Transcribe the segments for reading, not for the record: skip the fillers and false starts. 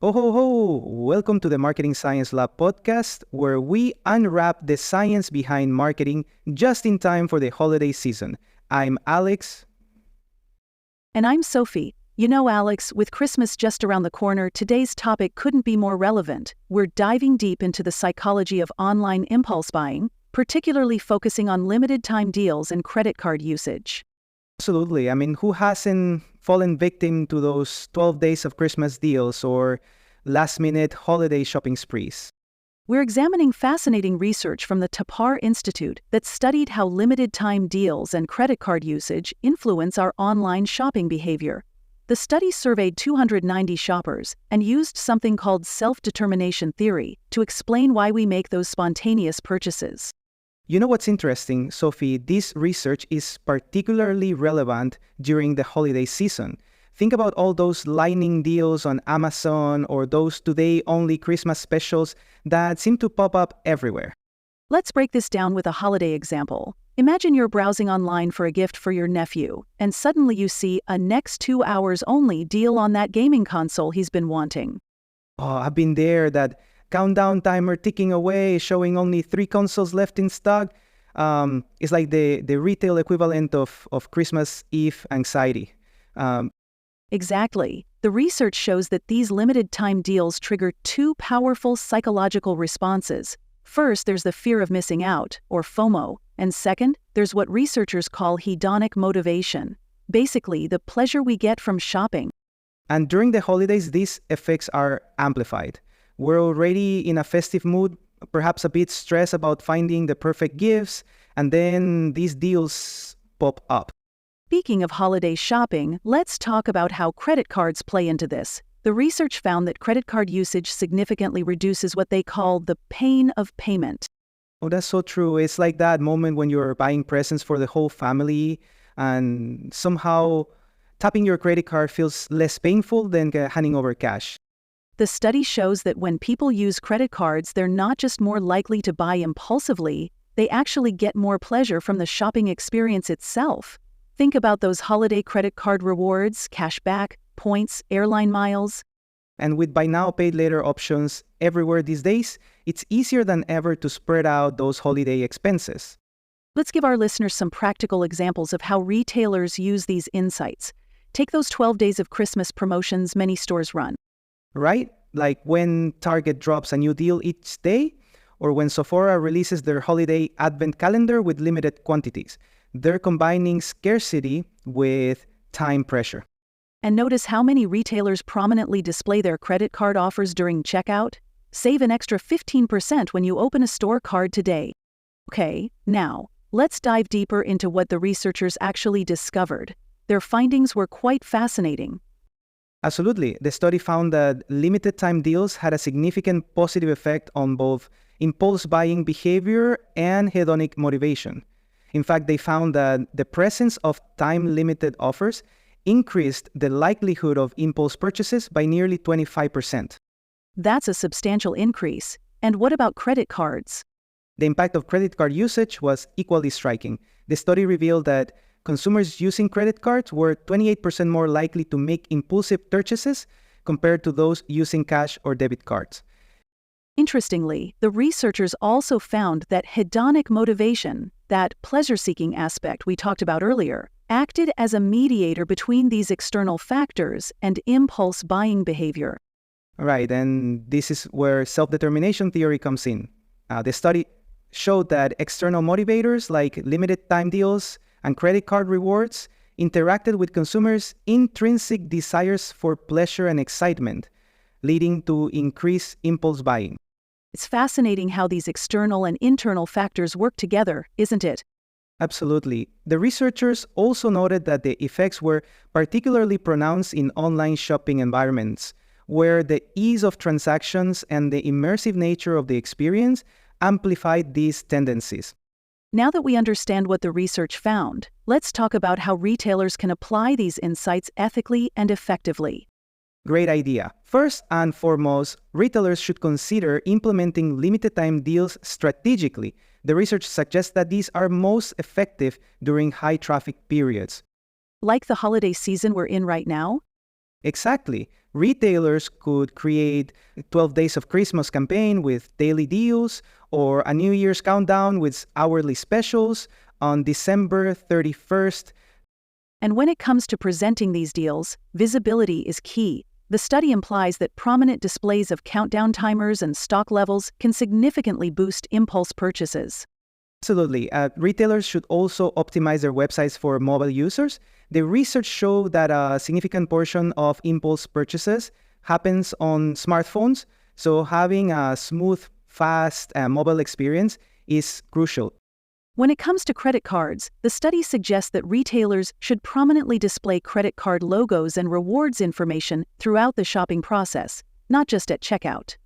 Ho, ho, ho! Welcome to the Marketing Science Lab podcast, where we unwrap the science behind marketing just in time for the holiday season. I'm Alex. And I'm Sophie. You know, Alex, with Christmas just around the corner, today's topic couldn't be more relevant. We're diving deep into the psychology of online impulse buying, particularly focusing on limited-time deals and credit card usage. Absolutely. Who hasn't fallen victim to those 12 days of Christmas deals or last-minute holiday shopping sprees? We're examining fascinating research from the Thapar Institute that studied how limited-time deals and credit card usage influence our online shopping behavior. The study surveyed 290 shoppers and used something called self-determination theory to explain why we make those spontaneous purchases. You know what's interesting, Sophie? This research is particularly relevant during the holiday season. Think about all those lightning deals on Amazon or those today-only Christmas specials that seem to pop up everywhere. Let's break this down with a holiday example. Imagine you're browsing online for a gift for your nephew, and suddenly you see a next 2 hours only deal on that gaming console he's been wanting. Oh, I've been there, that countdown timer ticking away, showing only 3 consoles left in stock. It's like the retail equivalent of Christmas Eve anxiety. Exactly. The research shows that these limited-time deals trigger two powerful psychological responses. First, there's the fear of missing out, or FOMO, and second, there's what researchers call hedonic motivation, basically the pleasure we get from shopping. And during the holidays, these effects are amplified. We're already in a festive mood, perhaps a bit stressed about finding the perfect gifts, and then these deals pop up. Speaking of holiday shopping, let's talk about how credit cards play into this. The research found that credit card usage significantly reduces what they call the pain of payment. Oh, that's so true. It's like that moment when you're buying presents for the whole family, and somehow tapping your credit card feels less painful than handing over cash. The study shows that when people use credit cards, they're not just more likely to buy impulsively, they actually get more pleasure from the shopping experience itself. Think about those holiday credit card rewards, cashback, points, airline miles. And with buy now, pay later options everywhere these days, it's easier than ever to spread out those holiday expenses. Let's give our listeners some practical examples of how retailers use these insights. Take those 12 days of Christmas promotions many stores run. Right? Like when Target drops a new deal each day, or when Sephora releases their holiday advent calendar with limited quantities. They're combining scarcity with time pressure. And notice how many retailers prominently display their credit card offers during checkout. Save an extra 15% when you open a store card today. Okay, now, let's dive deeper into what the researchers actually discovered. Their findings were quite fascinating. Absolutely. The study found that limited time deals had a significant positive effect on both impulse buying behavior and hedonic motivation. In fact, they found that the presence of time-limited offers increased the likelihood of impulse purchases by nearly 25%. That's a substantial increase. And what about credit cards? The impact of credit card usage was equally striking. The study revealed that consumers using credit cards were 28% more likely to make impulsive purchases compared to those using cash or debit cards. Interestingly, the researchers also found that hedonic motivation, that pleasure-seeking aspect we talked about earlier, acted as a mediator between these external factors and impulse buying behavior. Right, and this is where self-determination theory comes in. The study showed that external motivators like limited time deals and credit card rewards interacted with consumers' intrinsic desires for pleasure and excitement, leading to increased impulse buying. It's fascinating how these external and internal factors work together, isn't it? Absolutely. The researchers also noted that the effects were particularly pronounced in online shopping environments, where the ease of transactions and the immersive nature of the experience amplified these tendencies. Now that we understand what the research found, let's talk about how retailers can apply these insights ethically and effectively. Great idea. First and foremost, retailers should consider implementing limited-time deals strategically. The research suggests that these are most effective during high-traffic periods. Like the holiday season we're in right now? Exactly. Retailers could create 12 Days of Christmas campaign with daily deals or a New Year's countdown with hourly specials on December 31st. And when it comes to presenting these deals, visibility is key. The study implies that prominent displays of countdown timers and stock levels can significantly boost impulse purchases. Absolutely. Retailers should also optimize their websites for mobile users. The research showed that a significant portion of impulse purchases happens on smartphones, so having a smooth, fast mobile experience is crucial. When it comes to credit cards, the study suggests that retailers should prominently display credit card logos and rewards information throughout the shopping process, not just at checkout.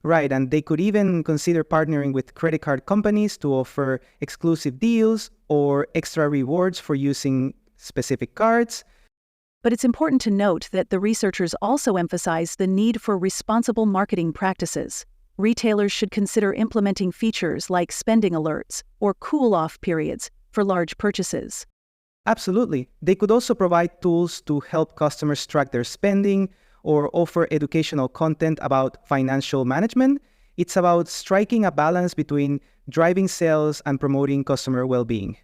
Right, and they could even consider partnering with credit card companies to offer exclusive deals or extra rewards for using specific cards. But it's important to note that the researchers also emphasize the need for responsible marketing practices. Retailers should consider implementing features like spending alerts or cool-off periods for large purchases. Absolutely. They could also provide tools to help customers track their spending or offer educational content about financial management. It's about striking a balance between driving sales and promoting customer well-being.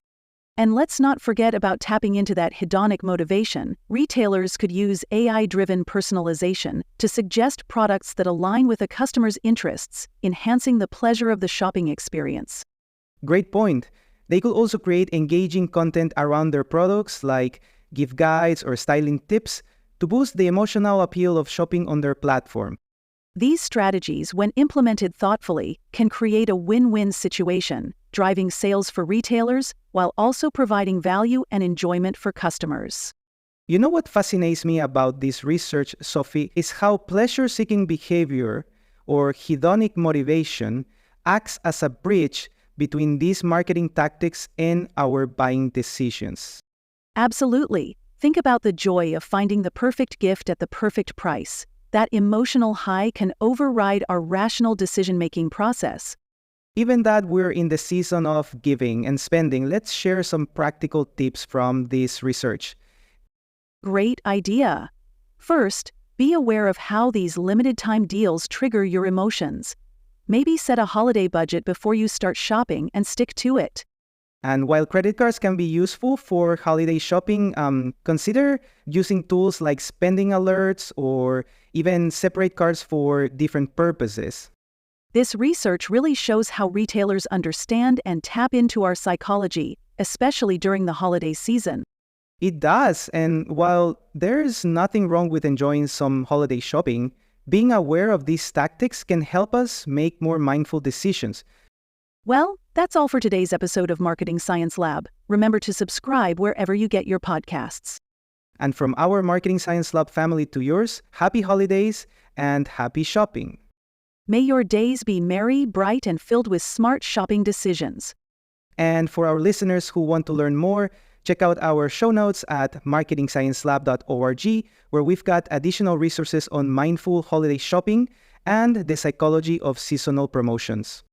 And let's not forget about tapping into that hedonic motivation. Retailers could use AI-driven personalization to suggest products that align with a customer's interests, enhancing the pleasure of the shopping experience. Great point. They could also create engaging content around their products, like gift guides or styling tips, to boost the emotional appeal of shopping on their platform. These strategies, when implemented thoughtfully, can create a win-win situation, driving sales for retailers while also providing value and enjoyment for customers. You know what fascinates me about this research, Sophie, is how pleasure-seeking behavior or hedonic motivation acts as a bridge between these marketing tactics and our buying decisions. Absolutely. Think about the joy of finding the perfect gift at the perfect price. That emotional high can override our rational decision-making process. Given that we're in the season of giving and spending, let's share some practical tips from this research. Great idea. First, be aware of how these limited-time deals trigger your emotions. Maybe set a holiday budget before you start shopping and stick to it. And while credit cards can be useful for holiday shopping, consider using tools like spending alerts or even separate cards for different purposes. This research really shows how retailers understand and tap into our psychology, especially during the holiday season. It does, and while there's nothing wrong with enjoying some holiday shopping, being aware of these tactics can help us make more mindful decisions. Well, that's all for today's episode of Marketing Science Lab. Remember to subscribe wherever you get your podcasts. And from our Marketing Science Lab family to yours, happy holidays and happy shopping. May your days be merry, bright, and filled with smart shopping decisions. And for our listeners who want to learn more, check out our show notes at marketingsciencelab.org, where we've got additional resources on mindful holiday shopping and the psychology of seasonal promotions.